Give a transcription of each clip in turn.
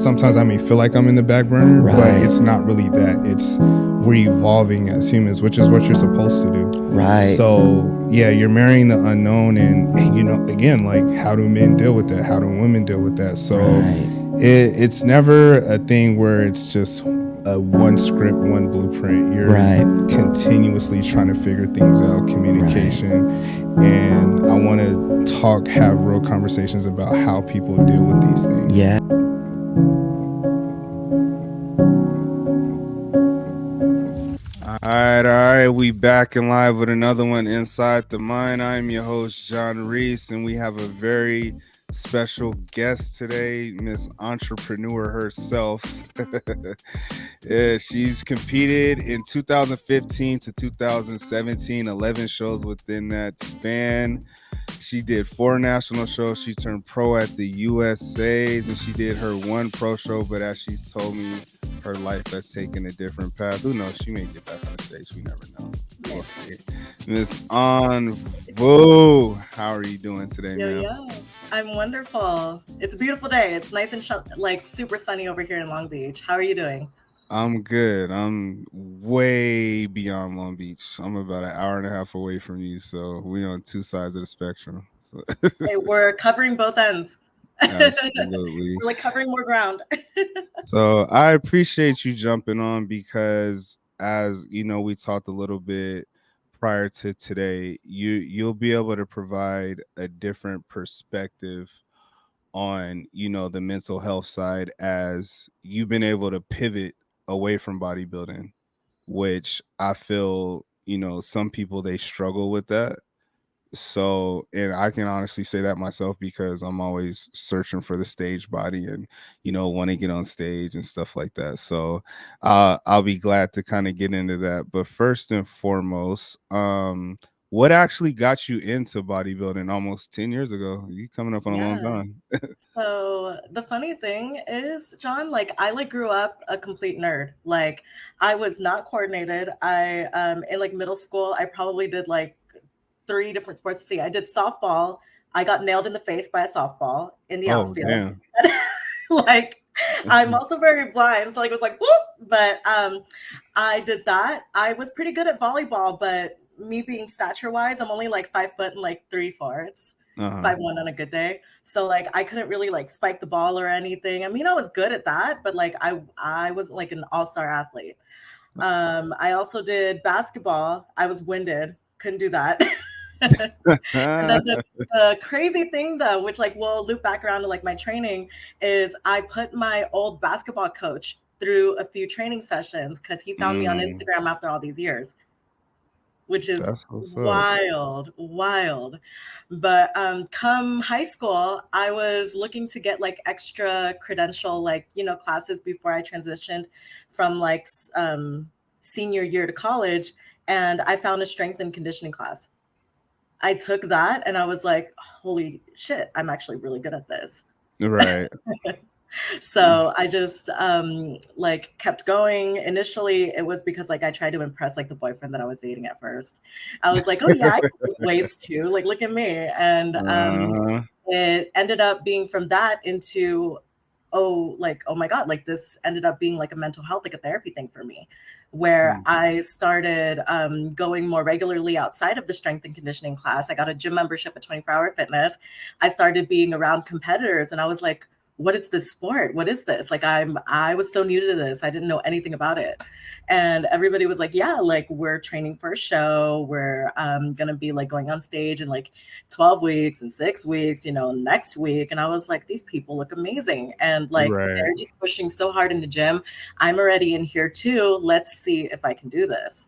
sometimes I may feel like I'm in the back burner, Right. but it's not really that. It's we're evolving as humans, which is what you're supposed to do. Right. So yeah, you're marrying the unknown, and you know, again, like, how do men deal with that? How do women deal with that? So Right. it's never a thing where it's just a one script, one blueprint. You're Right. continuously trying to figure things out, communication, and I want to have real conversations about how people deal with these things. Yeah. All right, we back and live with another one, Inside the Mind. I'm your host, John Reese, and we have a very special guest today, Miss Entrepreneur herself. Yeah, she's competed in 2015 to 2017, 11 shows within that span. She did 4 national shows. She turned pro at the USA's, and she did her 1 pro show, but as she's told me, her life has taken a different path. Who knows? She may get back on the stage. We never know. We'll see. Miss Anh Vu, how are you doing today, ma'am? Yo, I'm wonderful. It's a beautiful day. It's nice and like super sunny over here in Long Beach. How are you doing? I'm good. I'm way beyond Long Beach. I'm about an hour and a half away from you, so we're on 2 sides of the spectrum. So. Hey, we're covering both ends. Absolutely. We're like covering more ground. So I appreciate you jumping on because, as you know, we talked a little bit prior to today. You'll be able to provide a different perspective on, you know, the mental health side, as you've been able to pivot away from bodybuilding, which I feel, you know, some people, they struggle with that. So, and I can honestly say that myself because I'm always searching for the stage body and, you know, want to get on stage and stuff like that. So I'll be glad to kind of get into that. But first and foremost, what actually got you into bodybuilding almost 10 years ago? You coming up on a long time. So the funny thing is, John, like I grew up a complete nerd. Like I was not coordinated. I in like middle school, I probably did like 3 different sports. See, I did softball. I got nailed in the face by a softball in the outfield. Damn. Like I'm also very blind, so like it was like whoop. But I did that. I was pretty good at volleyball, but me being stature wise, I'm only like 5 foot and like 3/4. 5'1" on a good day. So like I couldn't really like spike the ball or anything. I mean, I was good at that, but like I was like an all-star athlete. I also did basketball. I was winded, couldn't do that. And then the crazy thing though, which like we'll loop back around to like my training, is I put my old basketball coach through a few training sessions because he found me on Instagram after all these years, which is wild. But come high school, I was looking to get like extra credential, like, you know, classes before I transitioned from like senior year to college. And I found a strength and conditioning class. I took that and I was like, holy shit, I'm actually really good at this. Right. So I just like kept going. Initially, it was because like I tried to impress like the boyfriend that I was dating at first. I was like, oh yeah, I can lift weights too. Like, look at me. And it ended up being from that into, oh my God, like this ended up being like a mental health, like a therapy thing for me, where I started going more regularly outside of the strength and conditioning class. I got a gym membership at 24 Hour Fitness. I started being around competitors and I was like, what is this sport? What is this? Like I was so new to this. I didn't know anything about it. And everybody was like, yeah, like we're training for a show. We're gonna be like going on stage in like 12 weeks and 6 weeks, you know, next week. And I was like, these people look amazing. And like they're just pushing so hard in the gym. I'm already in here too. Let's see if I can do this.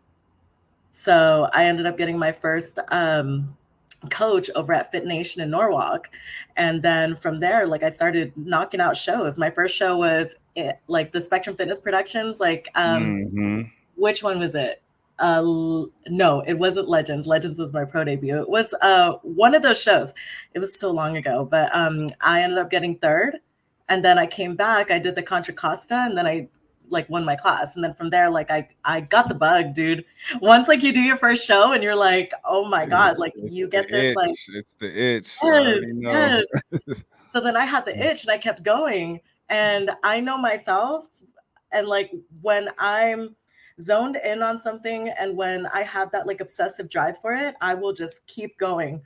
So I ended up getting my first coach over at Fit Nation in Norwalk. And then from there, like I started knocking out shows. My first show was like the Spectrum Fitness Productions. Like, which one was it? No, it wasn't Legends. Legends was my pro debut. It was one of those shows. It was so long ago, but I ended up getting third. And then I came back, I did the Contra Costa, and then I like won my class. And then from there, like I got the bug, dude. Once like you do your first show and you're like, oh my God, like you get this itch. like It's the itch. yes. So then I had the itch and I kept going. And I know myself, and like when I'm zoned in on something and when I have that like obsessive drive for it, I will just keep going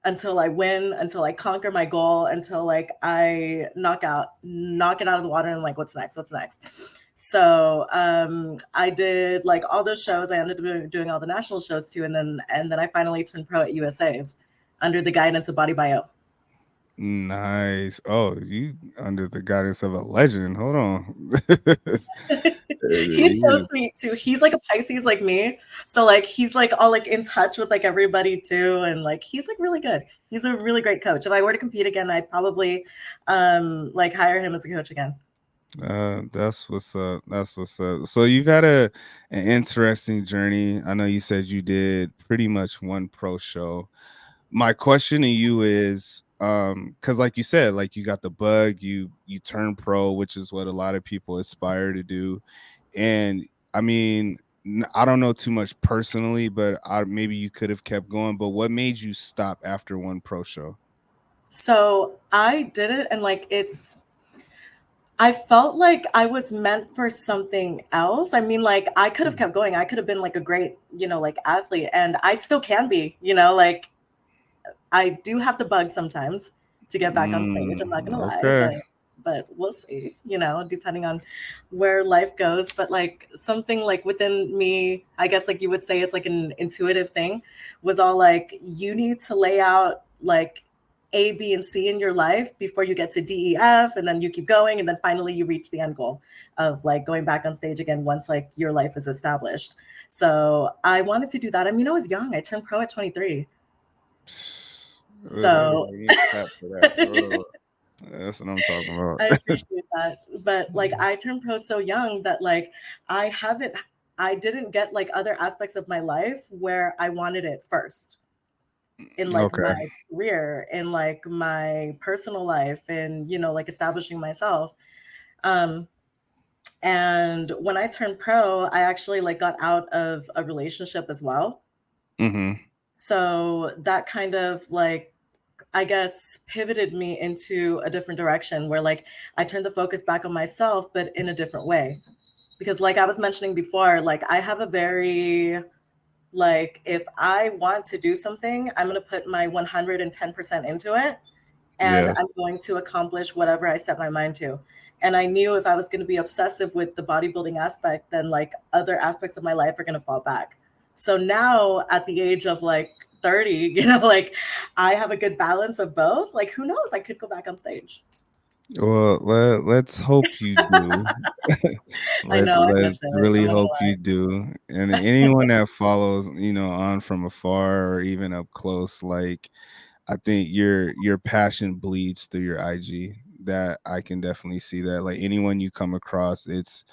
until I win, until I conquer my goal, until like I knock it out of the water and I'm like, what's next? What's next? So I did like all those shows. I ended up doing all the national shows too, and then I finally turned pro at USA's under the guidance of Body Bio. Nice. Oh, you under the guidance of a legend. Hold on. He's so You sweet too. He's like a Pisces like me. So like he's like all like in touch with like everybody too. And like he's like really good. He's a really great coach. If I were to compete again, I'd probably like hire him as a coach again. that's what's up. That's what's up. So you've had an interesting journey. I know you said you did pretty much one pro show. My question to you is, because like you said, like you got the bug, you turn pro, which is what a lot of people aspire to do. And I mean, I don't know too much personally, but maybe you could have kept going. But what made you stop after one pro show? So I did it and like I felt like I was meant for something else. I mean, like I could have kept going. I could have been like a great, like athlete, and I still can be, like I do have the bug sometimes to get back on stage. I'm not gonna lie, Okay. but we'll see, depending on where life goes. But like something like within me, I guess like you would say it's like an intuitive thing, was all like you need to lay out like A, B, and C in your life before you get to D, E, F, and then you keep going, and then finally you reach the end goal of like going back on stage again once like your life is established. So I wanted to do that. I mean, I was young. I turned pro at 23. So We need to clap for that. Oh, that's what I'm talking about. I appreciate that. But like I turned pro so young that like I haven't I didn't get like other aspects of my life where I wanted it first in like Okay. my career, in like my personal life, and like establishing myself. Um and when I turned pro, I actually like got out of a relationship as well. Hmm. So that kind of like I guess pivoted me into a different direction where like I turned the focus back on myself, but in a different way. Because like I was mentioning before, like I have a very like if I want to do something, I'm going to put my 110% into it, and Yes. I'm going to accomplish whatever I set my mind to. And I knew if I was going to be obsessive with the bodybuilding aspect, then like other aspects of my life are going to fall back. So now at the age of like 30, like I have a good balance of both. Like who knows? I could go back on stage. Well, let's hope you do. I know I miss Let's it. I'm really not gonna hope you do. And anyone that follows, on from afar or even up close, like I think your passion bleeds through your IG. That I can definitely see that. Like anyone you come across, it's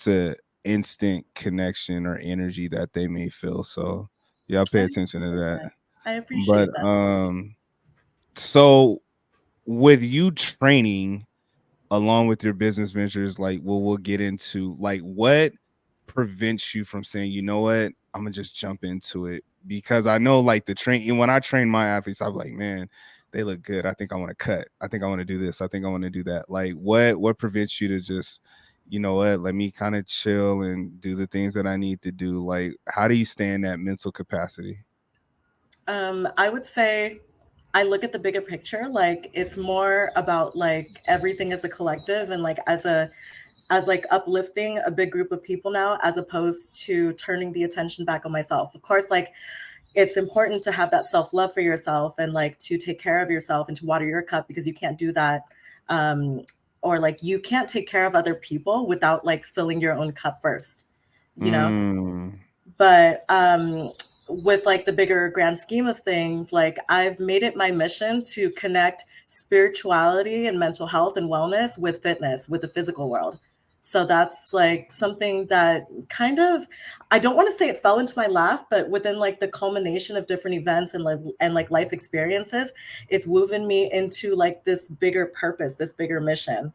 a instant connection or energy that they may feel. So y'all lie. pay attention to that. I But appreciate that. so with you training along with your business ventures, like we'll get into like what prevents you from saying, you know what, I'm gonna just jump into it. Because I know like the train when I train my athletes, I'm like, man, they look good. I think I want to cut. I think I want to do this. I think I want to do that. Like what prevents you to just, you know what, let me kind of chill and do the things that I need to do? Like, how do you stay in that mental capacity? I would say I look at the bigger picture. Like it's more about like everything as a collective and like as like uplifting a big group of people now, as opposed to turning the attention back on myself. Of course, like it's important to have that self-love for yourself and like to take care of yourself and to water your cup, because you can't do that. Um, or like you can't take care of other people without like filling your own cup first, you know? Mm, But with like the bigger grand scheme of things, like I've made it my mission to connect spirituality and mental health and wellness with fitness, with the physical world. So that's like something that kind of, I don't want to say it fell into my lap, but within like the culmination of different events and like life experiences, it's woven me into like this bigger purpose, this bigger mission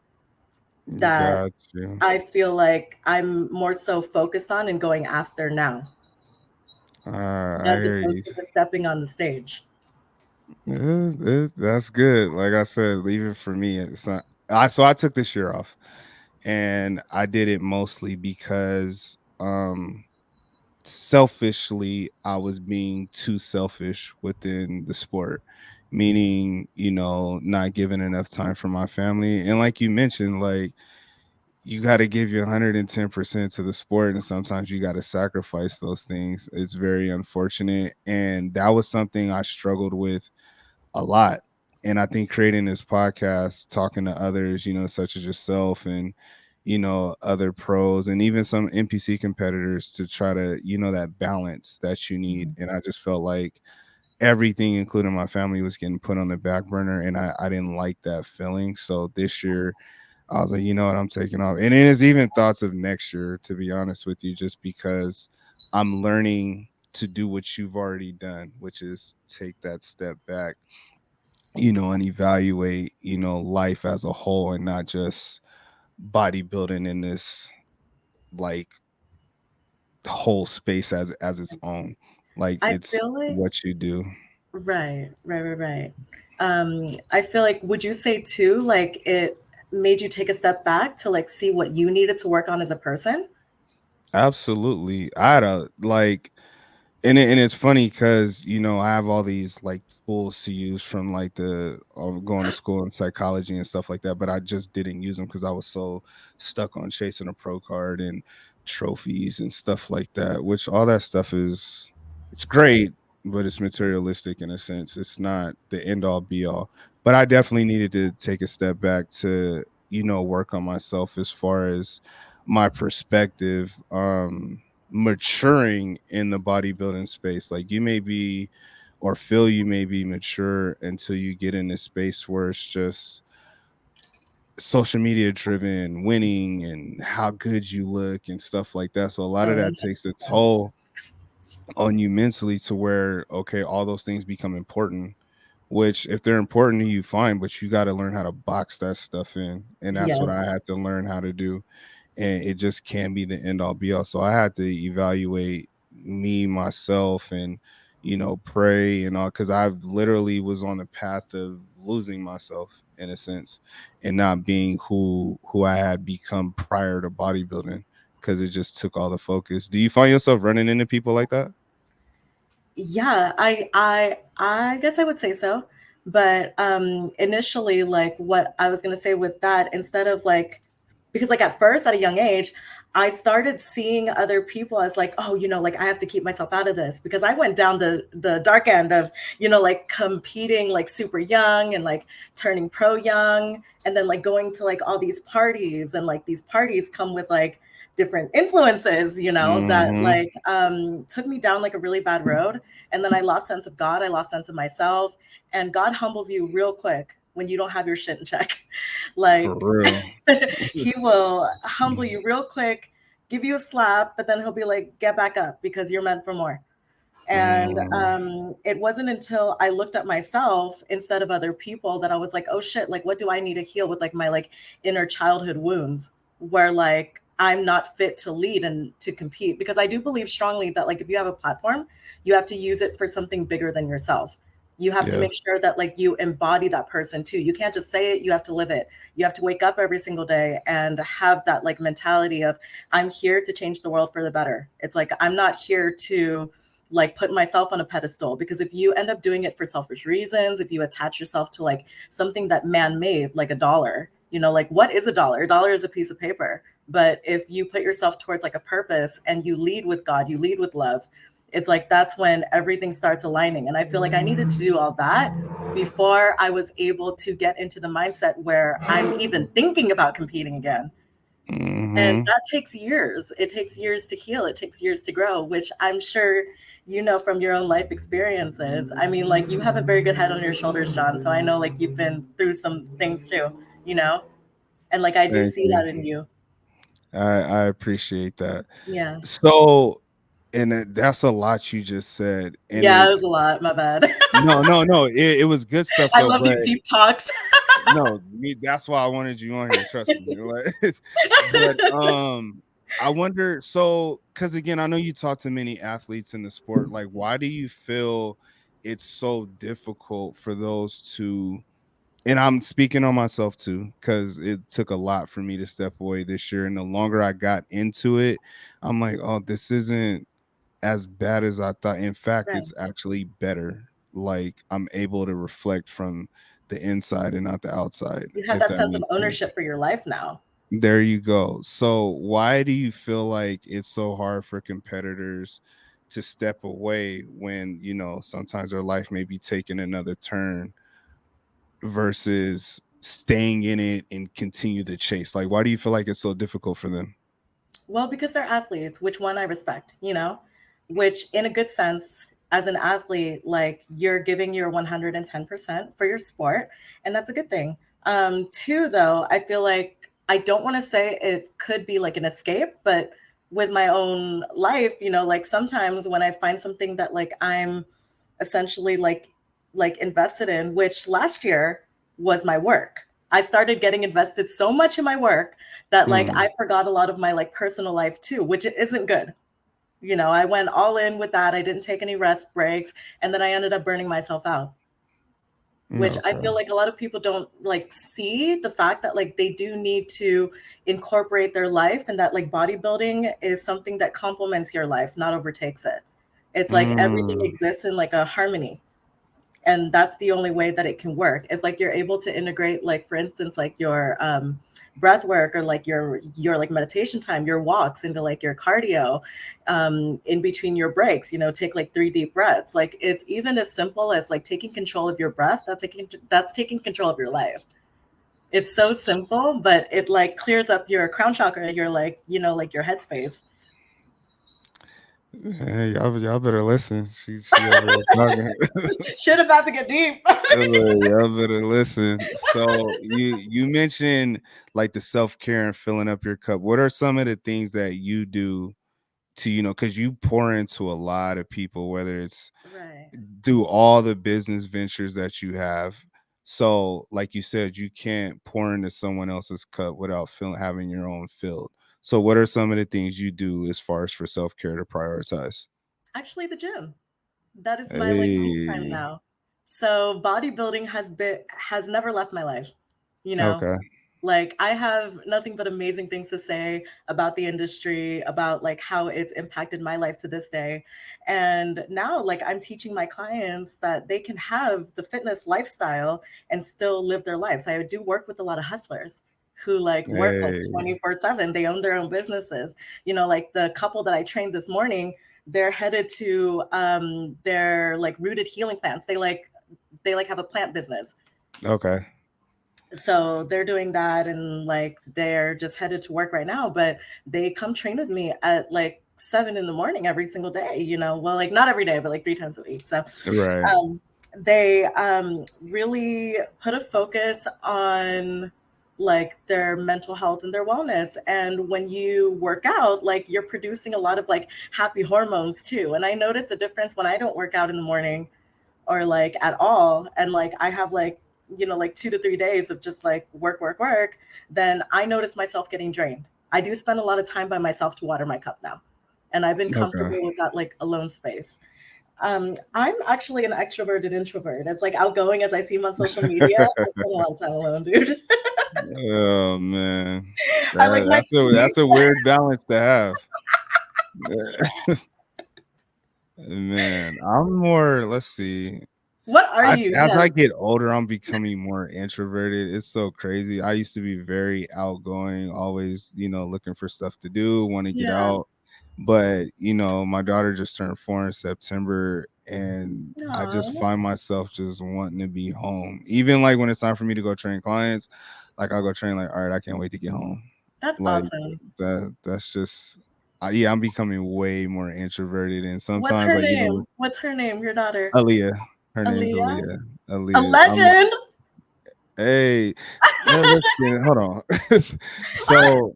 that got you. I feel like I'm more so focused on and going after now, I as hear you. opposed to just stepping on the stage. That's good. Like I said, even for me, it's not. I took this year off, and I did it mostly because selfishly I was being too selfish within the sport, meaning, not giving enough time for my family. And like you mentioned, like, you got to give your 110% to the sport, and sometimes you got to sacrifice those things. It's very unfortunate, and that was something I struggled with a lot. And I think creating this podcast, talking to others, such as yourself and, other pros and even some NPC competitors, to try to, that balance that you need. Mhm. And I just felt like everything, including my family, was getting put on the back burner. And I didn't like that feeling. So this year, I was like, you know what, I'm taking off. And it is even thoughts of next year, to be honest with you, just because I'm learning to do what you've already done, which is take that step back, and evaluate, life as a whole, and not just bodybuilding in this, like, whole space as its own. Like, I it's feel like what you do. right. I feel like, would you say too, like it made you take a step back to like see what you needed to work on as a person? Absolutely. I had a like and it's funny because I have all these like tools to use from like the going to school and psychology and stuff like that, but I just didn't use them because I was so stuck on chasing a pro card and trophies and stuff like that. Which all that stuff it's great, but it's materialistic in a sense. It's not the end all be all. But I definitely needed to take a step back to work on myself as far as my perspective. Maturing in the bodybuilding space, like, you may be or feel you may be mature until you get in this space where it's just social media driven winning and how good you look and stuff like that. So a lot Oh, of that takes a 100%. toll on you mentally, to where, okay, all those things become important, which if they're important to you, fine, but you got to learn how to box that stuff in. And that's what Yes. I had to learn how to do. And it just can't be the end all be all. So I had to evaluate me, myself, and pray and all, because I've literally was on the path of losing myself in a sense, and not being who I had become prior to bodybuilding, because it just took all the focus. Do you find yourself running into people like that? Yeah, I guess I would say so. But initially, like what I was gonna say with that, instead of like, because like at first at a young age, I started seeing other people as like, oh, like I have to keep myself out of this, because I went down the dark end of, like competing like super young and like turning pro young, and then like going to like all these parties, and like these parties come with like different influences, that Mm-hmm. like took me down like a really bad road. And then I lost sense of God, I lost sense of myself. And God humbles you real quick when you don't have your shit in check. For Like real. he will humble you real quick, give you a slap, but then he'll be like, get back up because you're meant for more. And Mm, it wasn't until I looked at myself instead of other people that I was like, oh shit, like what do I need to heal with like my like inner childhood wounds, where like I'm not fit to lead and to compete. Because I do believe strongly that like if you have a platform, you have to use it for something bigger than yourself. You have to make yes. sure that like you embody that person too. You can't just say it, you have to live it. You have to wake up every single day and have that like mentality of, I'm here to change the world for the better. It's like I'm not here to like put myself on a pedestal, because if you end up doing it for selfish reasons, if you attach yourself to like something that man made, like a dollar, like what is a dollar? A dollar is a piece of paper. But if you put yourself towards like a purpose and you lead with God, you lead with love, it's like that's when everything starts aligning. And I feel like I needed to do all that before I was able to get into the mindset where I'm even thinking about competing again. And Mm-hmm. that takes years. It takes years to heal. It takes years to grow, which I'm sure you know from your own life experiences. I mean, like you have a very good head on your shoulders, John. So I know like you've been through some things too, you know? And like I do Thank see you. that in you. I appreciate that. Yeah. So, and that's a lot you just said, and Yeah, it it's was a lot. My bad. no, it was good stuff I though, love but these deep talks. no, that's why I wanted you on here. Trust me. Like, but I wonder. So, because again, I know you talk to many athletes in the sport. Like, why do you feel it's so difficult for those to And I'm speaking on myself too, because it took a lot for me to step away this year. And the longer I got into it, I'm like, oh, this isn't as bad as I thought. In fact, Right. it's actually better. Like I'm able to reflect from the inside and not the outside, You have if that that sense of makes sense. ownership for your life now. There you go. So why do you feel like it's so hard for competitors to step away when, sometimes their life may be taking another turn versus staying in it and continue the chase? Like, why do you feel like it's so difficult for them? Well, because they're athletes, which one I respect, which in a good sense, as an athlete, like you're giving your 110% for your sport, and that's a good thing. Two, though, I feel like I don't want to say it could be like an escape, but with my own life, like sometimes when I find something that like I'm essentially like invested in, which last year was my work. I started getting invested so much in my work that like Mm, I forgot a lot of my like personal life too, which isn't good. I went all in with that. I didn't take any rest breaks, and then I ended up burning myself out, which I okay. feel like a lot of people don't like see the fact that like they do need to incorporate their life, and that like bodybuilding is something that complements your life, not overtakes it. It's like everything Mm, exists in like a harmony, and that's the only way that it can work. If like you're able to integrate, like for instance, like your breath work, or like your like meditation time, your walks into like your cardio, in between your breaks, take like 3 deep breaths. Like it's even as simple as like taking control of your breath. That's taking control of your life. It's so simple, but it like clears up your crown chakra, your like like your headspace. hey, y'all better listen. She over there talking. Shit about to get deep. Y'all better listen. So you mentioned like the self-care and filling up your cup. What are some of the things that you do to, because you pour into a lot of people, whether it's Right. do all the business ventures that you have. So, like you said, you can't pour into someone else's cup without feeling having your own filled. So, what are some of the things you do as far as for self care to prioritize? Actually, the gym. That is my like me time Hey, now. So bodybuilding has never left my life. You know, okay, like I have nothing but amazing things to say about the industry, about like how it's impacted my life to this day. And now like I'm teaching my clients that they can have the fitness lifestyle and still live their lives. I do work with a lot of hustlers who like work like hey, 24/7. They own their own businesses. Like the couple that I trained this morning, they're headed to their like rooted healing plants. They like have a plant business, okay, so they're doing that, and like they're just headed to work right now, but they come train with me at like 7 in the morning every single day. Well, like not every day, but like 3 times a week. So right, um, they really put a focus on like their mental health and their wellness. And when you work out, like you're producing a lot of like happy hormones too. And I notice a difference when I don't work out in the morning or like at all, and like I have like like 2 to 3 days of just like work work work, then I notice myself getting drained. I do spend a lot of time by myself to water my cup now, and I've been okay, comfortable with that like alone space. I'm actually an extroverted introvert. As like outgoing as I seem on social media, I spend a lot of time alone, dude. oh man, I like my that's sleep. a weird balance to have. Man, I'm more. Let's see. What are I you? As I Yes. get older, I'm becoming more introverted. It's so crazy. I used to be very outgoing, always, looking for stuff to do, want to get Yeah. out. But, my daughter just turned 4 in September, and I just Aw, find myself just wanting to be home. Even like when it's time for me to go train clients, like I'll go train, like, all right, I can't wait to get home. that's Like awesome. that's just yeah, I'm becoming way more introverted, and What's sometimes her like name? What's her name? Your daughter? Aaliyah. Her name's Aaliyah? Aaliyah. A Aaliyah. legend. Hey, listen, hold on. So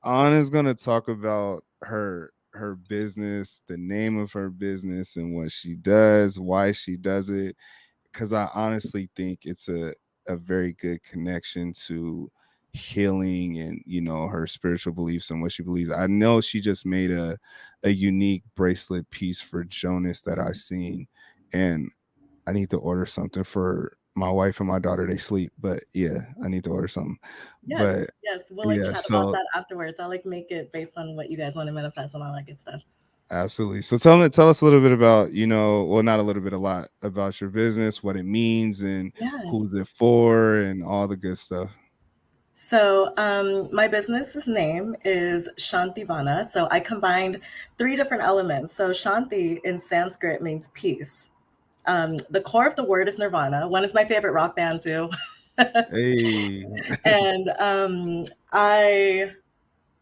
Anna's gonna talk about her business, the name of her business, and what she does, why she does it. Because I honestly think it's a very good connection to healing and her spiritual beliefs and what she believes. I know she just made a unique bracelet piece for Jonas that I seen, and I need to order something for my wife and my daughter, they sleep, but yeah, I need to order something. But Yes, yes. We'll like yeah, chat about so that afterwards. I'll like make it based on what you guys want to manifest and all that good stuff. absolutely. So tell us a little bit about, well, not a little bit, a lot about your business, what it means and Yeah. who's it for and all the good stuff. So, my business's name is Shantivana. So I combined three different elements. So Shanti in Sanskrit means peace. The core of the word is Nirvana. One is my favorite rock band too. Hey. And I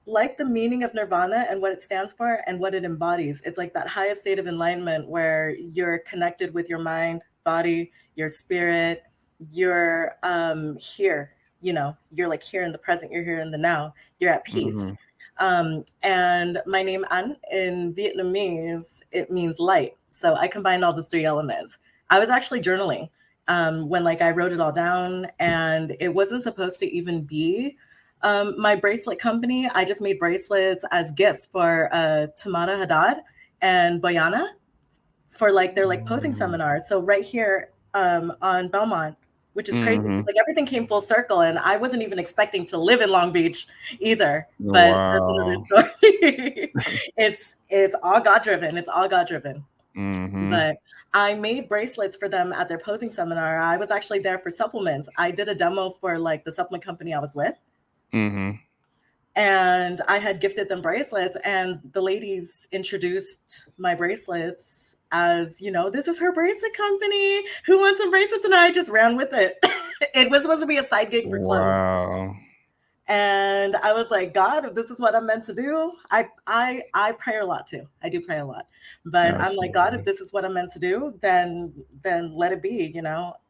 like the meaning of Nirvana and what it stands for and what it embodies. It's like that highest state of enlightenment where you're connected with your mind, body, your spirit, you're here, you're like here in the present, you're here in the now, you're at peace. Mhm. And my name An in Vietnamese, it means light. So I combined all the three elements. I was actually journaling when like I wrote it all down, and it wasn't supposed to even be my bracelet company. I just made bracelets as gifts for Tamara Haddad and Boyana for like their like posing seminars. So right here on Belmont, which is crazy because Mhm. like everything came full circle, and I wasn't even expecting to live in Long Beach either. But that's another Wow. story. It's all God driven. It's all God driven. Mhm. But I made bracelets for them at their posing seminar. I was actually there for supplements. I did a demo for like the supplement company I was with, Mhm. and I had gifted them bracelets, and the ladies introduced my bracelets as, this is her bracelet company. Who wants some bracelets? And I just ran with it. It was supposed to be a side gig for clothes. Wow. And I was like, God, if this is what I'm meant to do, I pray a lot too. I do pray a lot. But I'm like, God, if Absolutely. this is what I'm meant to do, then let it be,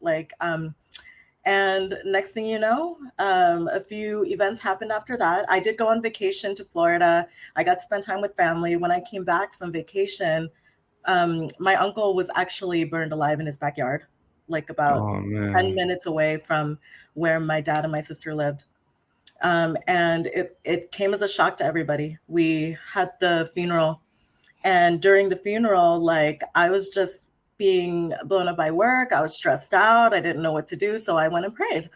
like and next thing you know, a few events happened after that. I did go on vacation to Florida. I got to spend time with family. When I came back from vacation, my uncle was actually burned alive in his backyard, like about Oh 10 man. minutes away from where my dad and my sister lived. And it came as a shock to everybody. We had the funeral, and during the funeral, like I was just being blown up by work. I was stressed out. I didn't know what to do. So I went and prayed.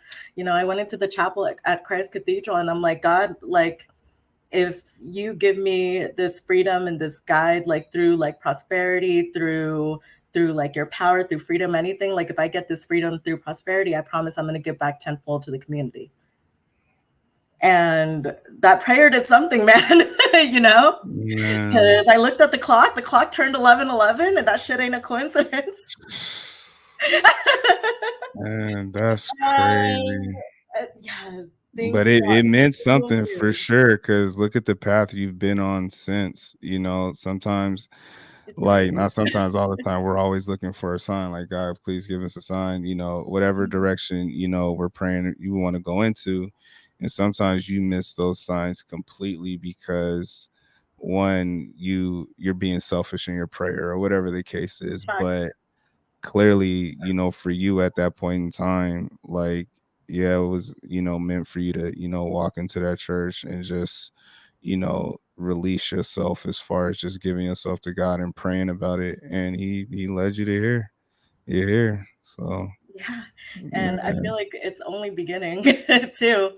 I went into the chapel at Christ Cathedral, and I'm like, God, like, if you give me this freedom and this guide, like through like prosperity, through like your power, through freedom, anything, like if I get this freedom through prosperity, I promise I'm going to give back tenfold to the community. And that prayer did something, man, you know? Man. Because I looked at the clock turned 11:11, and that shit ain't a coincidence. Man, that's And, crazy. yeah, But things got it meant real something for weird. sure, because look at the path you've been on since. Sometimes, It's like, crazy. not sometimes, all the time, we're always looking for a sign. Like, God, please give us a sign. Whatever direction we're praying you want to go into, and sometimes you miss those signs completely because one, you're being selfish in your prayer or whatever the case is. Facts. But clearly, for you at that point in time, like, yeah, it was, meant for you to, walk into that church and just, release yourself as far as just giving yourself to God and praying about it. And he led you to here. You're here. So Yeah. And I feel man, like it's only beginning too,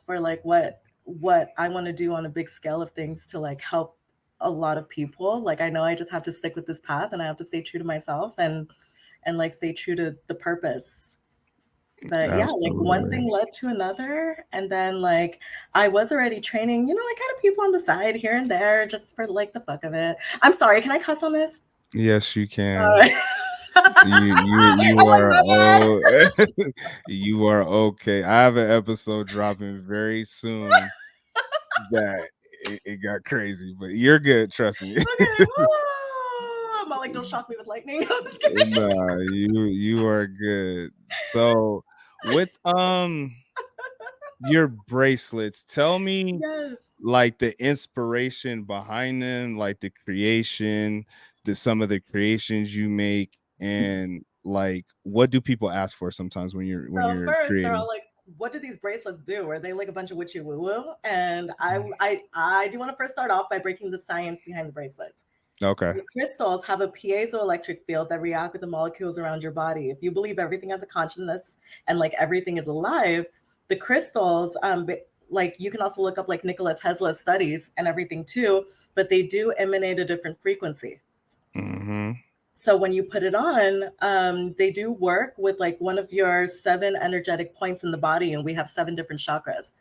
for like what I want to do on a big scale of things to like help a lot of people. Like I know I just have to stick with this path, and I have to stay true to myself, and like stay true to the purpose. But yeah, like one absolutely. thing led to another, and then like I was already training, like kind of people on the side here and there just for like the fuck of it. I'm sorry, can I cuss on this? Yes, you All can. right. You I'm like, are my bad. you are okay. I have an episode dropping very soon that it got crazy, but you're good. Trust me. Okay. I'm not like, don't shock me with lightning. I'm just kidding. Nah, you are good. So with your bracelets, tell me Yes. like the inspiration behind them, like the creation, some of the creations you make, and like what do people ask for sometimes when you're So first, they're all creating? like, "What do these bracelets do? Are they like a bunch of witchy woo woo?" And I do want to first start off by breaking the science behind the bracelets. Okay. So crystals have a piezoelectric field that react with the molecules around your body. If you believe everything has a consciousness and like everything is alive, the crystals, like you can also look up like Nikola Tesla's studies and everything too, but they do emanate a different frequency. Mm-hmm. So when you put it on, they do work with like one of your 7 energetic points in the body, and we have 7 different chakras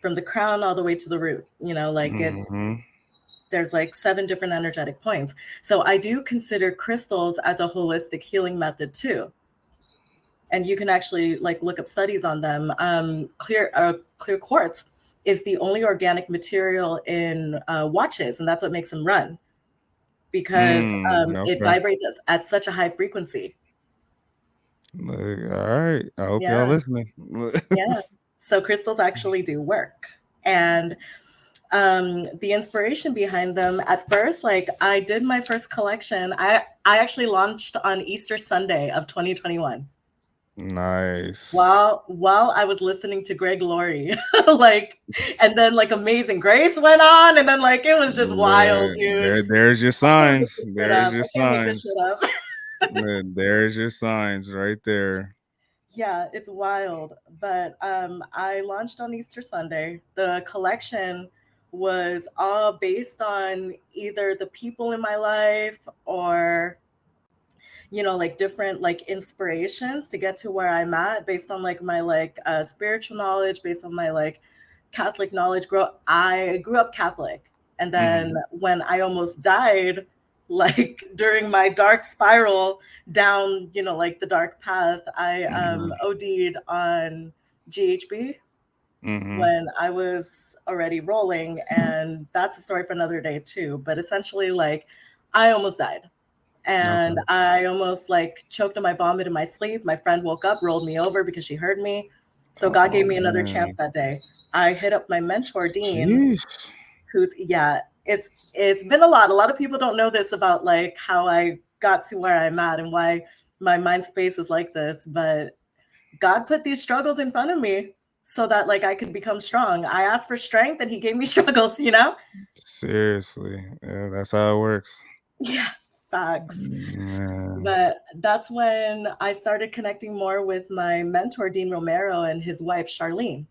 from the crown all the way to the root. You know, like Mm-hmm. there's like 7 different energetic points. So I do consider crystals as a holistic healing method too. And you can actually like look up studies on them. Clear quartz is the only organic material in watches, and that's what makes them run, because it Okay. vibrates at such a high frequency. Look, all right. I hope y'all Yeah, listening. yeah. So crystals actually do work. And the inspiration behind them, at first, like I did my first collection. I actually launched on Easter Sunday of 2021. Nice. While I was listening to Greg Laurie, like, and then like Amazing Grace went on, and then like it was just wild, dude. There's your I can't make signs. this shit There's up. your I can't make this signs. shit up. There's your signs right there. Yeah, it's wild. But I launched on Easter Sunday. The collection was all based on either the people in my life or, you know, like different like inspirations to get to where I'm at, based on like my like spiritual knowledge, based on my like Catholic knowledge. I grew up Catholic, and then Mm-hmm. when I almost died, like during my dark spiral down, you know, like the dark path, I Mm-hmm. OD'd on GHB Mm-hmm. when I was already rolling, and that's a story for another day too. But essentially, like, I almost died, and Okay. I almost like choked on my vomit in my sleep. My friend woke up, rolled me over because she heard me. So God Oh gave me another chance man. that day. I hit up my mentor, Dean, Jeez. who's, yeah, it's been a lot. A lot of people don't know this about like how I got to where I'm at and why my mind space is like this, but God put these struggles in front of me so that like I could become strong. I asked for strength and he gave me struggles, you know? Seriously. Yeah, that's how it works. Yeah, facts. Man. But that's when I started connecting more with my mentor, Dean Romero, and his wife, Charlene.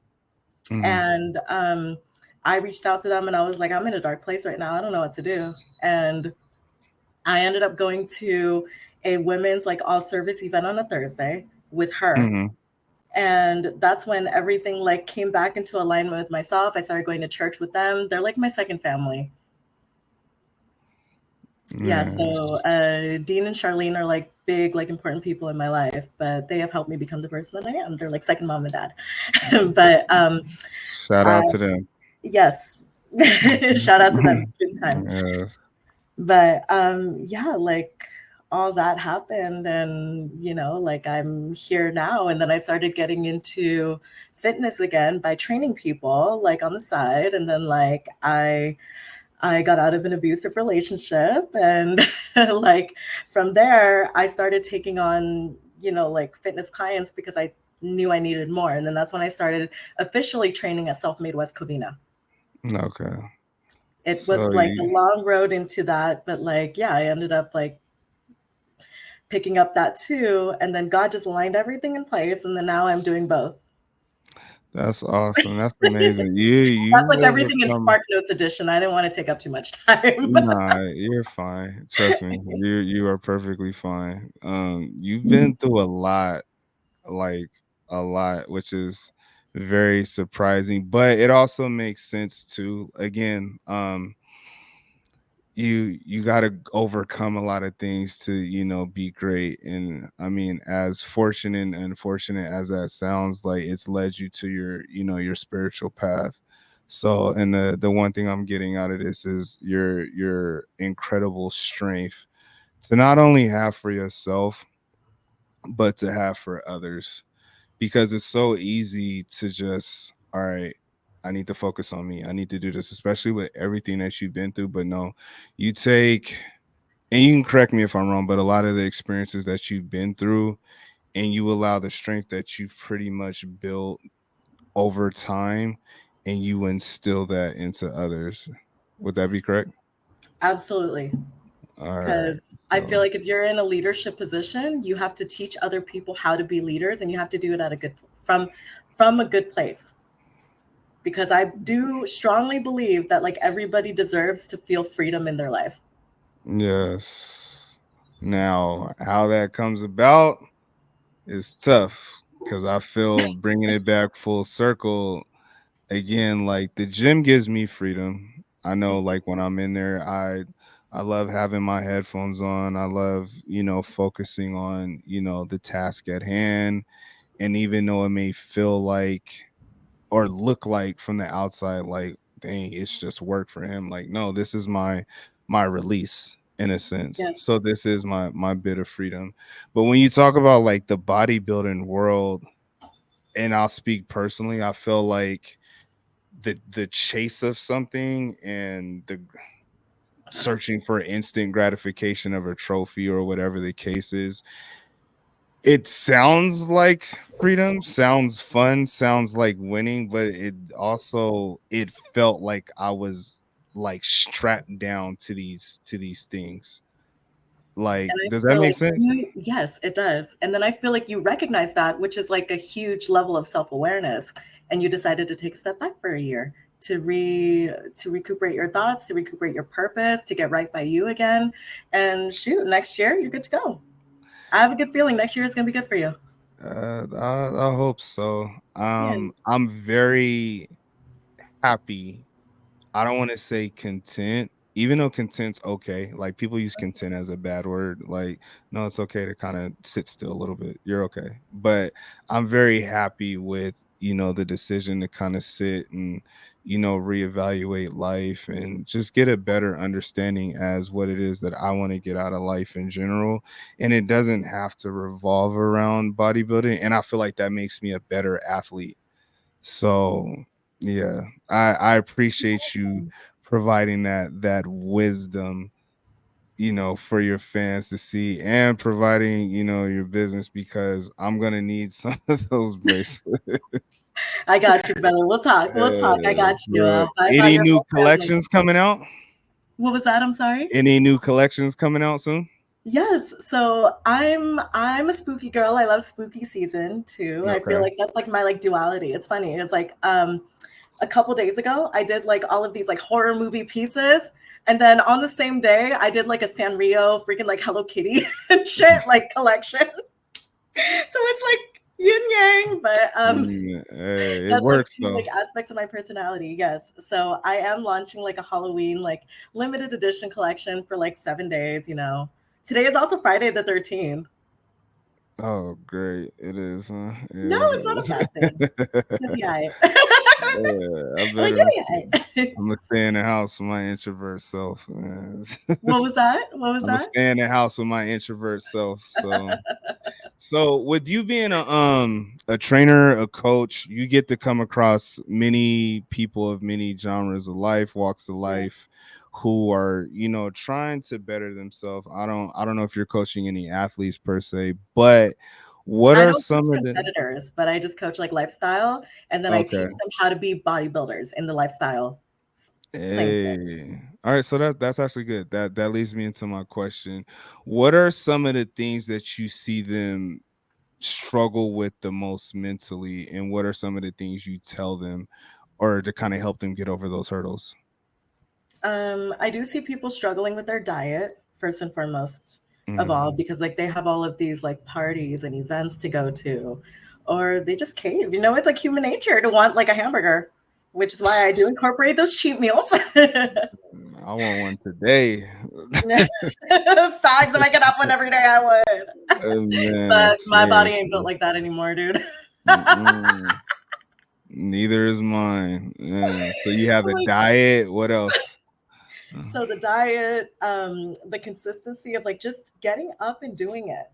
Mm-hmm. And I reached out to them and I was like, I'm in a dark place right now. I don't know what to do. And I ended up going to a women's like all service event on a Thursday with her. Mm-hmm. And that's when everything like came back into alignment with myself. I started going to church with them. They're like my second family. Yeah, Man. so Dean and Charlene are like big, like important people in my life, but they have helped me become the person that I am. They're like second mom and dad. But Shout I, out to them. yes, shout out to them, big time. Yes. But yeah, like all that happened, and you know, like I'm here now. And then I started getting into fitness again by training people like on the side, and then like I got out of an abusive relationship, and like from there I started taking on, you know, like fitness clients because I knew I needed more. And then that's when I started officially training at Self-Made West Covina. Okay. It was So like a you long road into that, but like yeah, I ended up like picking up that too, and then God just aligned everything in place, and then now I'm doing both. that's awesome. That's amazing. You That's like everything in overcome. Spark Notes edition. I didn't want to take up too much time. Nah, you're fine. Trust me. You are perfectly fine. You've been through a lot, like a lot, which is very surprising, but it also makes sense too. Again, you got to overcome a lot of things to, you know, be great. And I mean, as fortunate and unfortunate as that sounds, like it's led you to your, you know, your spiritual path. So, and the one thing I'm getting out of this is your incredible strength to not only have for yourself but to have for others, because it's so easy to just, all right, I need to focus on me, I need to do this, especially with everything that you've been through. But no, you take, and you can correct me if I'm wrong, but a lot of the experiences that you've been through, and you allow the strength that you've pretty much built over time, and you instill that into others. Would that be correct? Absolutely. All right. Because I feel So like if you're in a leadership position, you have to teach other people how to be leaders, and you have to do it at a good from a good place. Because I do strongly believe that like everybody deserves to feel freedom in their life. yes. Now, how that comes about is tough because I feel bringing it back full circle again. Like the gym gives me freedom. I know, like when I'm in there, I love having my headphones on. I love, focusing on, the task at hand. And even though it may feel like or look like from the outside, like, dang, it's just work for him. Like, no, this is my release in a sense. So Yes. this is my bit of freedom. But when you talk about like the bodybuilding world, and I'll speak personally, I feel like the chase of something and the searching for instant gratification of a trophy or whatever the case is, it sounds like freedom, sounds fun, sounds like winning, but it felt like I was like strapped down to these things. Like, And I does that feel make like sense? you, yes, it does. And then I feel like you recognize that, which is like a huge level of self-awareness. And you decided to take a step back for a year to recuperate your thoughts, to recuperate your purpose, to get right by you again. And shoot, next year you're good to go. I have a good feeling next year is gonna be good for you. I hope so. Yeah. I'm very happy. I don't want to say content, even though content's okay. Like people use content as a bad word. Like, no, it's okay to kind of sit still a little bit. You're okay. But I'm very happy with, the decision to kind of sit and, reevaluate life and just get a better understanding as what it is that I want to get out of life in general. And it doesn't have to revolve around bodybuilding. And I feel like that makes me a better athlete. So yeah, I appreciate you providing that wisdom, for your fans to see and providing, your business because I'm gonna need some of those bracelets. I got you, brother. We'll talk. We'll talk. I got you. Bro. I got Any your new whole family. collections coming out? What was that? I'm sorry. Any new collections coming out soon? Yes, so I'm a spooky girl. I love spooky season too. I feel Okay. like that's like my like duality. It's funny. It's like a couple days ago I did like all of these like horror movie pieces, and then on the same day I did like a Sanrio freaking like Hello Kitty and shit like collection. So it's like yin yang, but Hey, it that's like works two though. like aspects of my personality. Yes. So I am launching like a Halloween like limited edition collection for like 7 days, you know. Today is also Friday the 13th. Oh, great. It is, huh? No, Yeah, it's not a it bad thing. You'll is. be all right. Yeah, I Like, better. you'll be all right. I'm gonna stay in the house with my introvert self, man. What was that? What was I'm gonna that? stay in the house with my introvert self. So with you being a trainer, a coach, you get to come across many people of many genres of life, walks of Yes. life, who are trying to better themselves. I don't know if you're coaching any athletes per se, but what I are don't coach some of the competitors, but I just coach like lifestyle, and then I okay? teach them how to be bodybuilders in the lifestyle thing. Hey. All right, so that's actually good. That leads me into my question. What are some of the things that you see them struggle with the most mentally, and what are some of the things you tell them or to kind of help them get over those hurdles? I do see people struggling with their diet first and foremost of all Mhm. because like they have all of these like parties and events to go to, or they just cave. You know, it's like human nature to want like a hamburger, which is why I do incorporate those cheat meals. I want one today. Facts. If I could have one every day, I would. Man, But my body ain't built seriously. like that anymore, dude. Mm-mm. Neither is mine. Yeah. So you have a Like, diet. What else? so the diet, the consistency of like just getting up and doing it.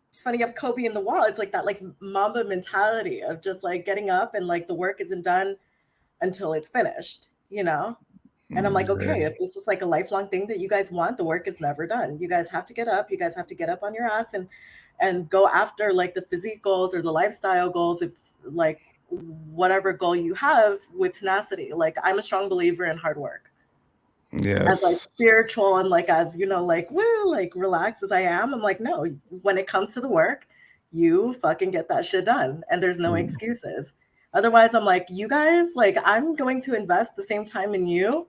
It's funny you have Kobe in the wall. It's like that like Mamba mentality of just like getting up and like the work isn't done until it's finished, you know? And I'm like, okay, if this is like a lifelong thing that you guys want, the work is never done. You guys have to get up. You guys have to get up on your ass and go after like the physique goals or the lifestyle goals, if like whatever goal you have with tenacity. Like I'm a strong believer in hard work. as like Yes. spiritual and like as like woo, like relaxed as I am. I'm like, no, when it comes to the work, you fucking get that shit done, and there's no Mm, excuses. Otherwise, I'm like, you guys, like, I'm going to invest the same time in you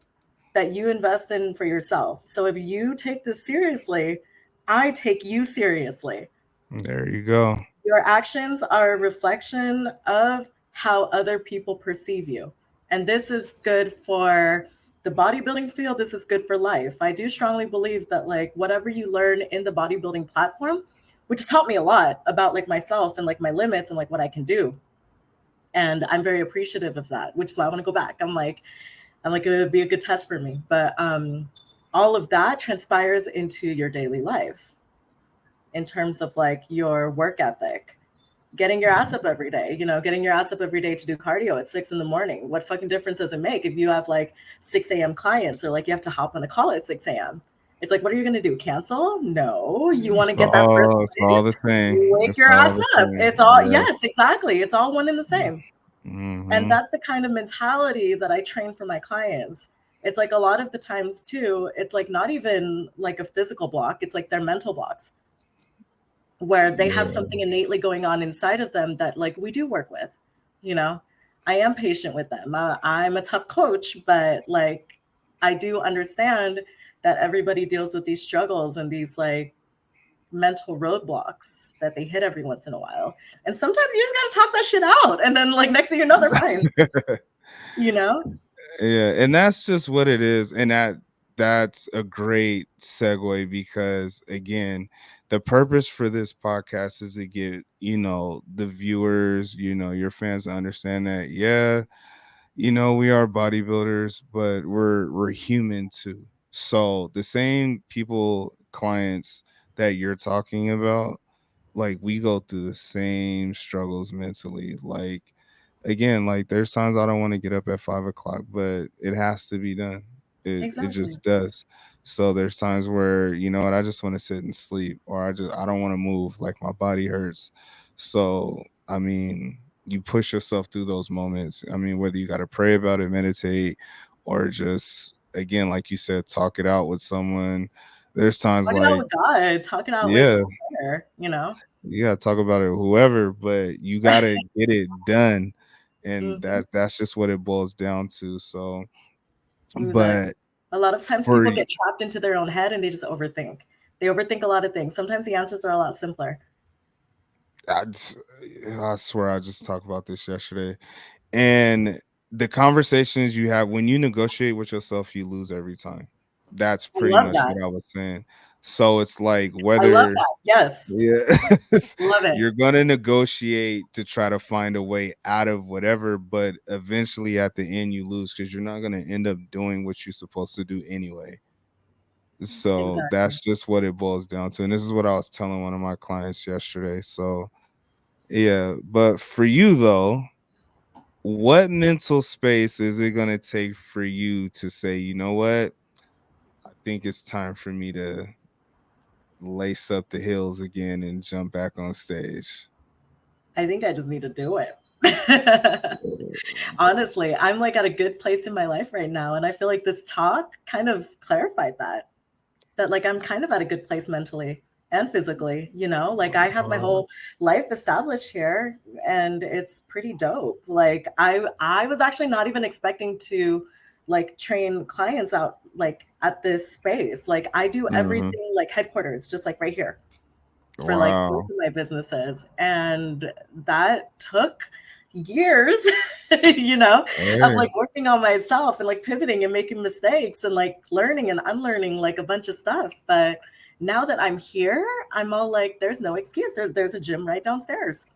that you invest in for yourself. So if you take this seriously, I take you seriously. there you go. Your actions are a reflection of how other people perceive you. And this is good for the bodybuilding field. This is good for life. I do strongly believe that, like, whatever you learn in the bodybuilding platform, which has helped me a lot about like myself and like my limits and like what I can do. And I'm very appreciative of that, which is why I want to go back. I'm like, it would be a good test for me. But all of that transpires into your daily life in terms of like your work ethic, getting your ass up every day, getting your ass up every day to do cardio at 6 in the morning. What fucking difference does it make if you have like 6 a.m. clients or like you have to hop on a call at 6 a.m.? It's like, what are you going to do? Cancel? No. You want to get that first It's win? all the same. Wake It's your all ass the up. same. It's all, Yes. yes, exactly. It's all one and the same. And Mm-hmm. that's the kind of mentality that I train for my clients. It's like a lot of the times too, it's like not even like a physical block, it's like their mental blocks where they have Yeah. something innately going on inside of them that like we do work with. you know I am patient with them. I'm a tough coach, but like I do understand that everybody deals with these struggles and these like mental roadblocks that they hit every once in a while, and sometimes you just got to talk that shit out, and then like next thing you know they're fine. you know Yeah, and that's just what it is, and that's a great segue because again, the purpose for this podcast is to get, the viewers, your fans to understand that yeah, we are bodybuilders, but we're human too. So the same people, clients that you're talking about, like we go through the same struggles mentally. Like again, like there's times I don't want to get up at 5 o'clock, but it has to be done. It exactly. just does. So there's times where, you know what, I just want to sit and sleep, or I don't want to move, like my body hurts. So I mean, you push yourself through those moments. I mean, whether you got to pray about it, meditate, or just again, like you said, talk it out with someone. There's times Talk it out like, with God, talk it out with yeah, whoever. you gotta talk about it, whoever, but you gotta get it done, and hmm that's just what it boils down to. So, exactly. but A lot of times for people get trapped into their own head and they just overthink. They overthink a lot of things. Sometimes the answers are a lot simpler. I, just- I swear I just talked about this yesterday, and the conversations you have when you negotiate with yourself, you lose every time. That's I pretty love much that. what I was saying. So it's like I love whether, that. Yes. yeah, Love it. you're gonna negotiate to try to find a way out of whatever, but eventually at the end you lose because you're not gonna end up doing what you're supposed to do anyway. So Exactly. that's just what it boils down to. And this is what I was telling one of my clients yesterday. So yeah, but for you though, what mental space is it gonna take for you to say, you know what? I think it's time for me to lace up the heels again and jump back on stage. I think I just need to do it. Honestly, I'm like at a good place in my life right now. And I feel like this talk kind of clarified that like I'm kind of at a good place mentally and physically. Like I have my whole life established here and it's pretty dope. Like I was actually not even expecting to like train clients out like at this space. Like I do Mhm. everything like headquarters, just like right here for like both Wow. of my businesses. And that took years, of Hey. like working on myself and like pivoting and making mistakes and like learning and unlearning like a bunch of stuff. But now that I'm here, I'm all like, there's no excuse. There's a gym right downstairs.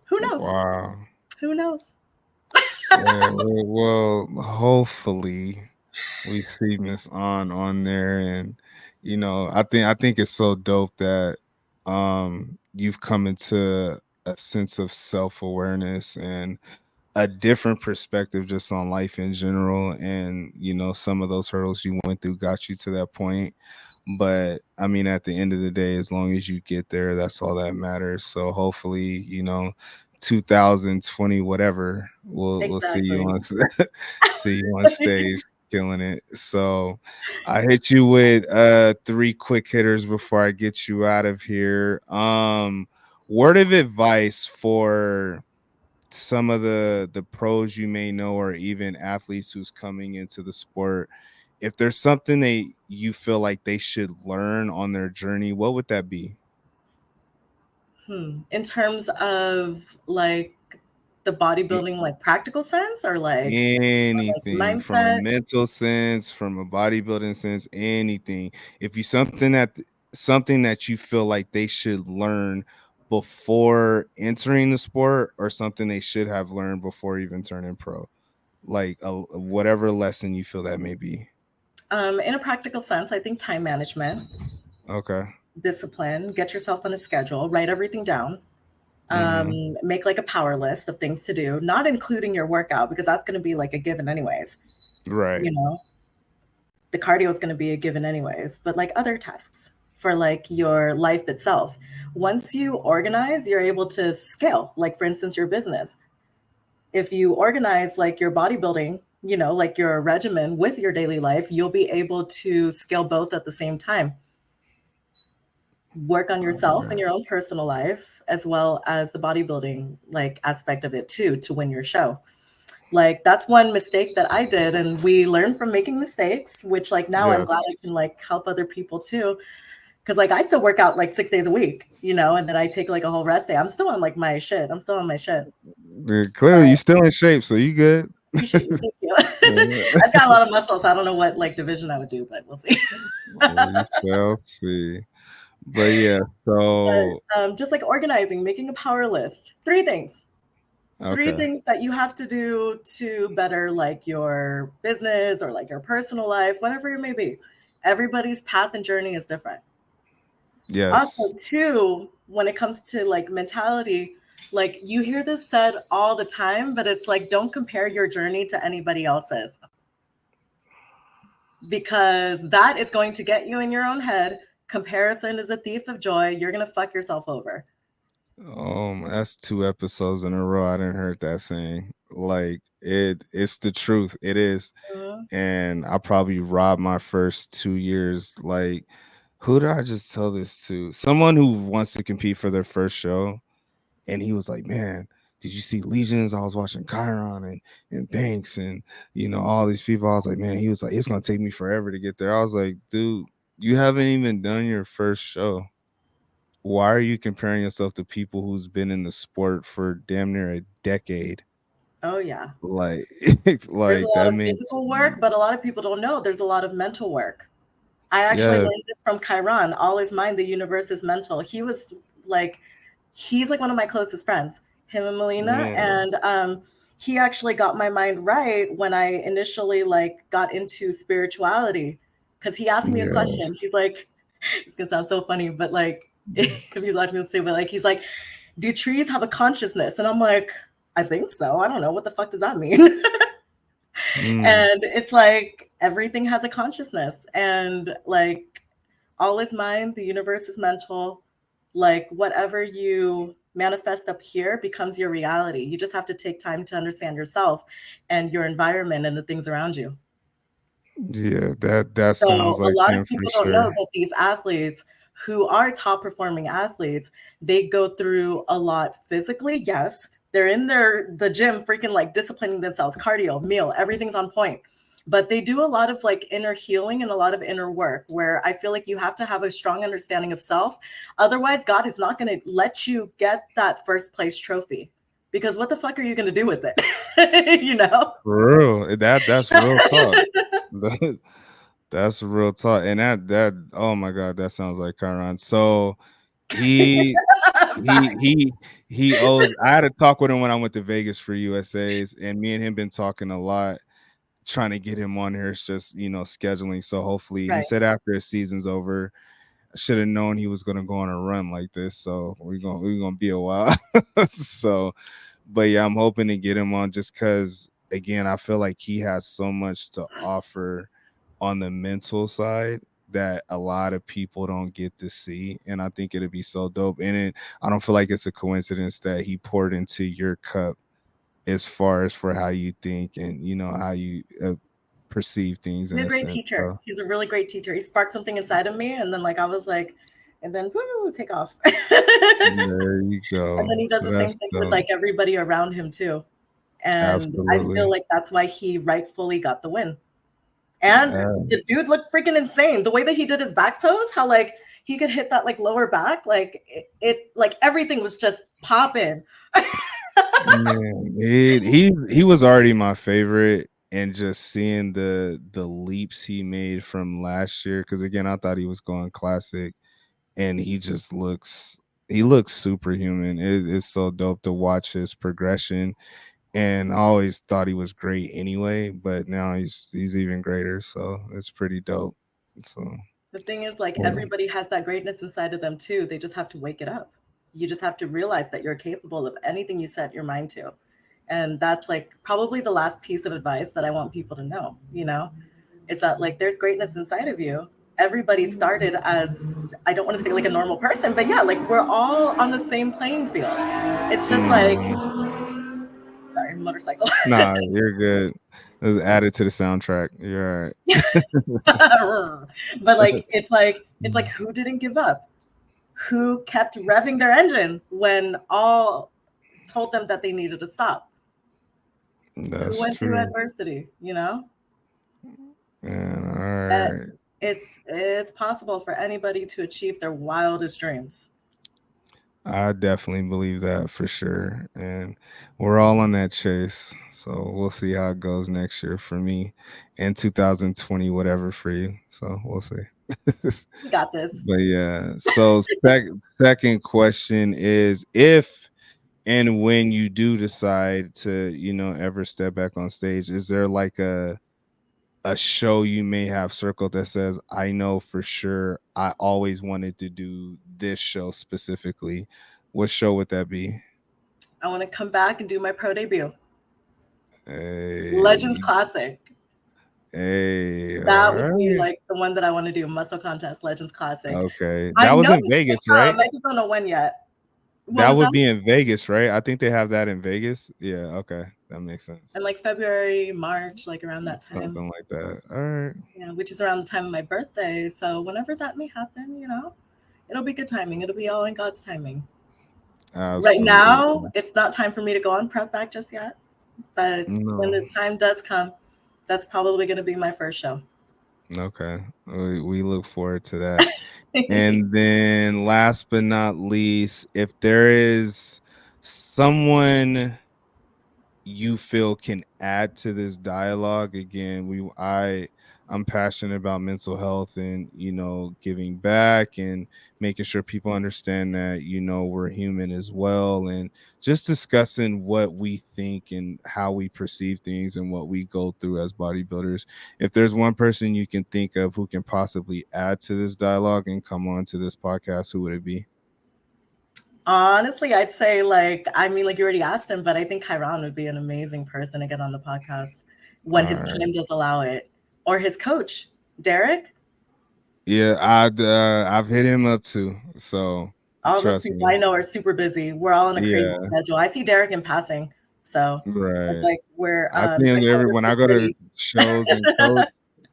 Who knows? Wow. Who knows? Yeah, well, hopefully we see Miss on there, and I think it's so dope that you've come into a sense of self-awareness and a different perspective just on life in general, and some of those hurdles you went through got you to that point. But I mean, at the end of the day, as long as you get there, that's all that matters. So hopefully, 2020 whatever, we'll see you Exactly. on see you on stage. killing it. So I hit you with 3 quick hitters before I get you out of here. Word of advice for some of the pros you may know, or even athletes who's coming into the sport. If there's something you feel like they should learn on their journey, what would that be? In terms of like the bodybuilding, like practical sense, or like Anything from a mindset. mental sense, from a bodybuilding sense, anything. If you something that you feel like they should learn before entering the sport, or something they should have learned before even turning pro, like whatever lesson you feel that may be. In a practical sense, I think time management, Okay. discipline, get yourself on a schedule, write everything down, Mm-hmm. make like a power list of things to do, not including your workout because that's going to be like a given anyways. Right. You know, the cardio is going to be a given anyways, but like other tasks for like your life itself. Once you organize, you're able to scale. Like for instance, your business. If you organize like your bodybuilding, like your regimen with your daily life, you'll be able to scale both at the same time. Work on yourself and your own personal life as well as the bodybuilding like aspect of it too to win your show. Like that's one mistake that I did, and we learn from making mistakes, which like now I'm glad I Yes. can like help other people too. Cause like I still work out like 6 days a week, and then I take like a whole rest day. I'm still on like my shit. I'm still on my shit. Clearly, you still in shape, so you good. Appreciate you. Thank you. I just got a lot of muscle, so I don't know what like division I would do, but we'll see. We shall see. But yeah, so But just like organizing, making a power list. Three things. Three okay. things that you have to do to better like your business or like your personal life, whatever it may be. Everybody's path and journey is different. Yes. Also, too, when it comes to like mentality, like you hear this said all the time, but it's like don't compare your journey to anybody else's because that is going to get you in your own head. Comparison is a thief of joy. You're going to fuck yourself over. That's 2 episodes in a row I didn't heard that saying. Like it's the truth. It is. Mhm. And I probably robbed my first 2 years. Like, who did I just tell this to? Someone who wants to compete for their first show. And he was like, "Man, did you see Legions? I was watching Chiron and Banks and all these people." I was like, "Man," he was like, "It's gonna take me forever to get there." I was like, "Dude, you haven't even done your first show. Why are you comparing yourself to people who's been in the sport for damn near a decade?" Oh, yeah. Like, There's a like lot that of means physical work, but a lot of people don't know there's a lot of mental work. I actually yeah, learned this from Chiron. All is mind, the universe is mental. Like, he's like one of my closest friends, him and Melina. man, And he actually got my mind right when I initially like got into spirituality. Cause he asked me a yes. question. He's like, it's gonna sound so funny, but like if you like me to say, but like he's like, do trees have a consciousness? And I'm like, I think so. I don't know. What the fuck does that mean? Mm, And it's like everything has a consciousness, and like all is mind, the universe is mental. Like whatever you manifest up here becomes your reality. You just have to take time to understand yourself and your environment and the things around you. yeah, that So sounds a like lot of him for people don't know sure. that these athletes who are top performing athletes, they go through a lot physically. Yes, they're in the gym freaking like disciplining themselves, cardio, meal, everything's on point. But they do a lot of like inner healing and a lot of inner work where I feel like you have to have a strong understanding of self. Otherwise, God is not going to let you get that first place trophy because what the fuck are you going to do with it? you know? For real. That's real talk. That- That's real talk. And that oh my god, that sounds like Chiron. So he he Fact. he he owes I had a talk with him when I went to Vegas for USA's, and me and him been talking a lot, trying to get him on here. It's just scheduling. So hopefully he Right. said after his season's over. I should have known he was gonna go on a run like this. So we're gonna be a while. So but yeah, I'm hoping to get him on just because again, I feel like he has so much to offer on the mental side that a lot of people don't get to see. And I think it'd be so dope. And I don't feel like it's a coincidence that he poured into your cup as far as for how you think and how you perceive things He's in a a great sense. teacher. So He's a really great teacher. He sparked something inside of me, and then like I was like, and then woo, take off. there you And then go. he does So the same that's thing with dope. like everybody around him too. And I feel Absolutely. like that's why he rightfully got the win. And Yeah. the dude looked freaking insane. The way that he did his back pose, how like he could hit that like lower back, like it like everything was just popping. Man, he was already my favorite, and just seeing the leaps he made from last year, because again, I thought he was going classic, and he looks superhuman. It's so dope to watch his progression, and I always thought he was great anyway, but now he's even greater, so it's pretty dope. So The thing is, like, cool. everybody has that greatness inside of them too. They just have to wake it up. You just have to realize that you're capable of anything you set your mind to. And that's like probably the last piece of advice that I want people to know, is that like there's greatness inside of you. Everybody started as, I don't want to say like a normal person, but yeah, like we're all on the same playing field. It's just like, Mhm. sorry, motorcycle. Nah, you're good. It was added to the soundtrack. You're But all right. like it's like who didn't give up? Who kept revving their engine when all told them that they needed to stop? Who That's went through true. adversity, And all Uh, right. it's possible for anybody to achieve their wildest dreams. I definitely believe that for sure. And we're all on that chase. So we'll see how it goes next year for me, and 2020, whatever for you. So we'll see. You got this. But yeah. So second question is, if and when you do decide to, ever step back on stage, is there like a show you may have circled that says, I know for sure I always wanted to do this show specifically? What show would that be? I want to come back and do my pro debut. Legends Hey, Classic. hey, That all would be right. like the one that I want to do. Muscle Contest Legends Classic. Okay. I That was know in it's Vegas, gonna come. right? I just don't know when yet. What That was would that? be in Vegas, right? I think they have that in Vegas. Yeah, okay. That makes sense. In like February, March, like around that time. Something like that. All right. Yeah, which is around the time of my birthday. So whenever that may happen, it'll be good timing. It'll be all in God's timing. Right now, Absolutely. it's not time for me to go on prep back just yet. But when No. the time does come, that's probably going to be my first show. Okay. We look forward to that. And then last but not least, if there is someone you feel can add to this dialogue, again, I'm passionate about mental health, and giving back and making sure people understand that we're human as well, and just discussing what we think and how we perceive things and what we go through as bodybuilders. If there's one person you can think of who can possibly add to this dialogue and come on to this podcast, who would it be? Honestly, I'd say like I mean, like you already asked him, but I think Chiron would be an amazing person to get on the podcast All when his right. time does allow it. Or his coach, Derek. Yeah, I've hit him up too. So All those trust people me. I know are super busy. We're all on a crazy Yeah, schedule. I see Derek in passing, so it's right. like we're I see him there's no every when I go to reciprocity. shows and coach.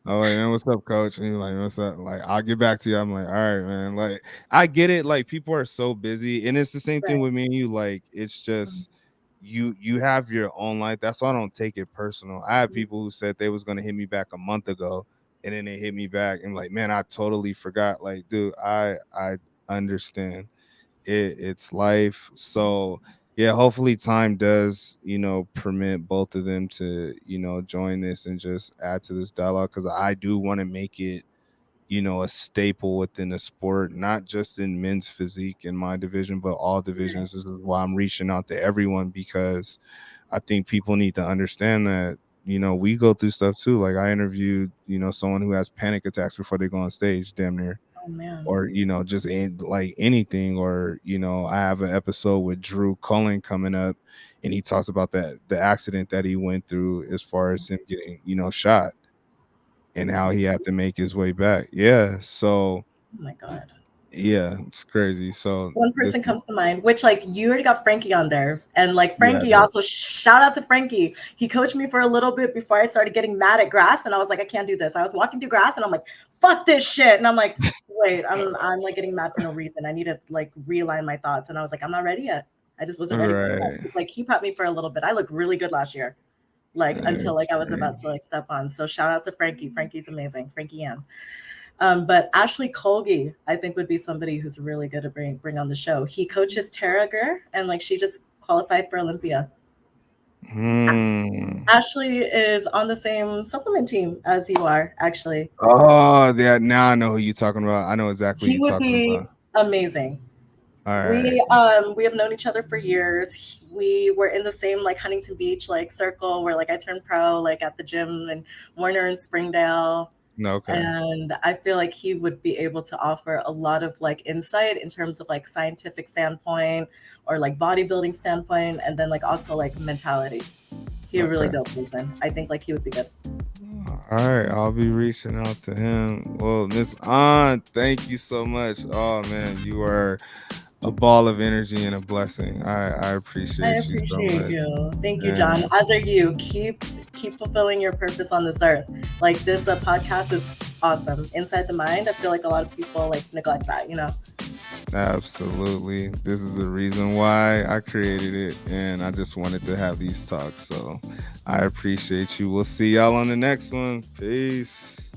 I'm like, man, what's up, coach? And he's like, what's up? Like, I'll get back to you. I'm like, all right, man. Like, I get it. Like, people are so busy, and it's the same thing Right. with me and you. Like, it's just you have your own life. That's why I don't take it personal. I had people who said they was gonna hit me back a month ago, and then they hit me back and like, man, I totally forgot. Like, dude, I understand. It's life. So yeah, hopefully time does permit both of them to join this and just add to this dialogue, because I do want to make it a staple within the sport, not just in men's physique in my division, but all divisions. This is why I'm reaching out to everyone, because I think people need to understand that we go through stuff too. Like, I interviewed someone who has panic attacks before they go on stage, damn near, Oh man. or just like anything. Or I have an episode with Drew Cullen coming up, and he talks about the accident that he went through as far as him getting shot, and how he had to make his way back. Yeah, so Oh my god. Yeah, it's crazy. So One this person is, comes to mind, which like you already got Frankie on there. And like yeah, I Frankie did. also, shout out to Frankie. He coached me for a little bit before I started getting mad at grass. And I was like, I can't do this. I was walking through grass and I'm like, fuck this shit. And I'm like, wait, I'm like getting mad for no reason. I need to like realign my thoughts. And I was like, I'm not ready yet. I just wasn't ready for Right. it. Like he prepped me for a little bit. I looked really good last year, like until like I was Okay. about to like step on. So shout out to Frankie. Frankie's amazing. Frankie Ann. But Ashley Colgy, I think, would be somebody who's really good to bring on the show. He coaches Tara Gur, and like she just qualified for Olympia. Hmm. Ashley is on the same supplement team as you are, actually. Oh, yeah. Now I know who you're talking about. I know exactly what He you're would talking be about. amazing. All right. We have known each other for years. We were in the same like Huntington Beach like circle where like I turned pro like at the gym and Warner and Springdale. No, okay. And I feel like he would be able to offer a lot of like insight in terms of like scientific standpoint or like bodybuilding standpoint, and then like also like mentality. He a really Okay. dope person. I think like he would be good. All right. I'll be reaching out to him. Well, Miss An, thank you so much. Oh man, you are a ball of energy and a blessing. I I appreciate you so appreciate much. you. Thank you, John. And As are you. Keep fulfilling your purpose on this earth. Like this podcast is awesome. Inside the Mind, I feel like a lot of people like neglect that, you know. absolutely. This is the reason why I created it. And I just wanted to have these talks. So I appreciate you. We'll see y'all on the next one. Peace.